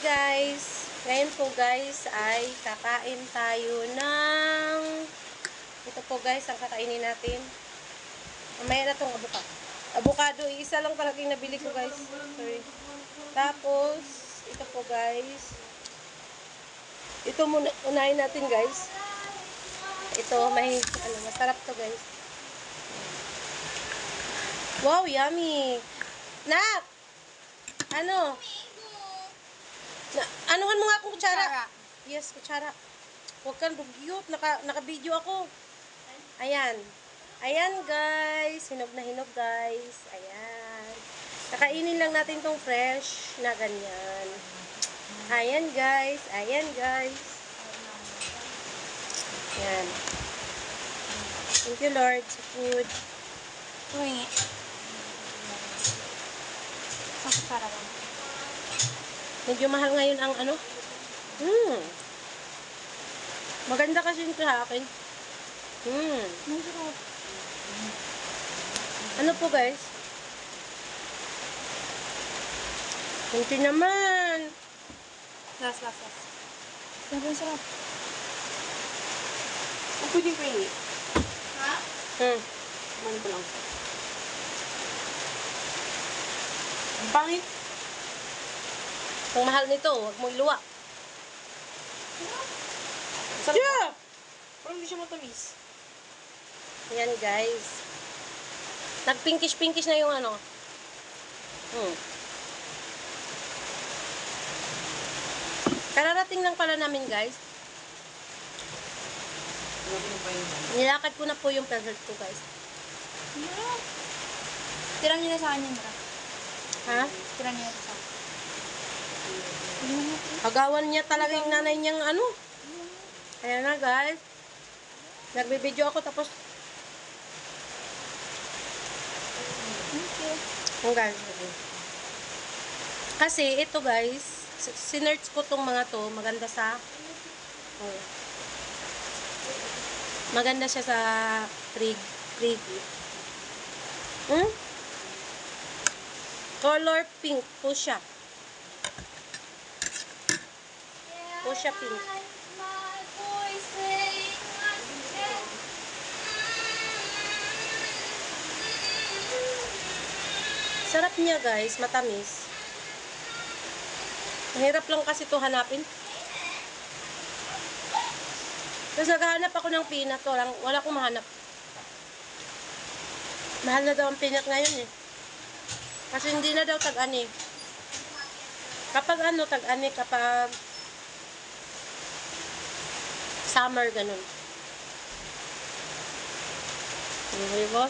guys, ngayon po guys ay kakain tayo ng ito po guys ang kakainin natin. Mamaya na itong avocado, isa lang talaga yung nabili ko guys. Sorry. Tapos ito po guys, ito muna unahin natin guys. Ito masarap to guys. Wow, yummy. Nak, anuhan mo nga akong kutsara. Yes, kutsara. Huwag kang dugyot. Naka-video ako. Ayan. Ayan, guys. Hinog na hinog, guys. Ayan. Nakainin lang natin tong fresh na ganyan. Ayan, guys. Ayan, guys. Ayan. Thank you, Lord, sa food. Uy. Masarap lang. Medyo mahal ngayon ang ano. Maganda kasi yung sa akin. Masarap. Ano po guys? Kunti naman. Last. Sabi sarap. Ang pwede ko yun. Ha? Mali ko lang. Ang pangit. Ang mahal nito, huwag mo iluwa. Sarap. Yeah! Parang hindi siya matamis. Ayan guys. Nagpinkish-pinkish na yung ano. Kararating lang pala namin guys. Nilakad ko na po yung dessert ko guys. Tirang niyo na sa kanya, Mara. Ha? Tirang niyo na sa kanya. Agawan niya talaga yung nanay niyang ano. Ayan na guys. Nagbibideo ako tapos guys. Kasi ito guys, sinerch ko tong mga to, maganda sa maganda siya sa frig. Color pink po siya. Po siya pink. Sarap niya guys, matamis. Mahirap lang kasi ito hanapin. Tapos naghahanap ako ng peanut, wala akong mahanap. Mahal na daw ang peanut ngayon eh. Kasi hindi na daw tag-ani. Kapag ano, tag-ani, kapag summer, ganun. Diba?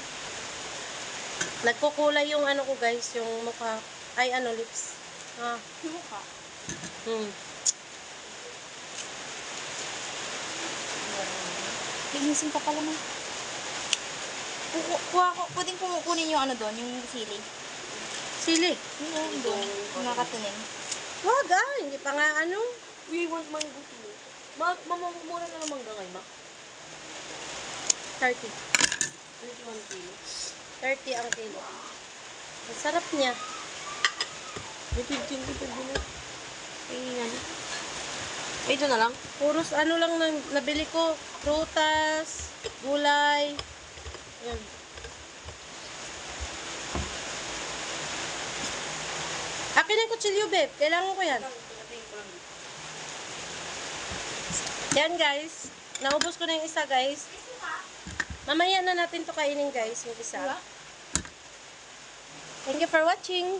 Nagkukulay yung ano ko guys, yung mukha. Ay, ano, lips. Yung mukha. Linisin ka pala mo. Pwedeng kunin yung ano doon, yung sili. Sili? Yung doon, nakatunin. Wag hindi pa nga ano. We want mango too. Mamamura na ng mangga ngayon, ma? 30. 31 kilo. 30 ang kilo. Ang sarap niya. May 15 dito din. Tingnan. Ito na lang? Puros ano lang nabili ko. Prutas, gulay. Yan. Akin ang kutsilyo, babe. Kailangan ko yan. Yan, guys. Naubos ko na yung isa, guys. Mamaya na natin to kainin guys, yung isa. Thank you for watching.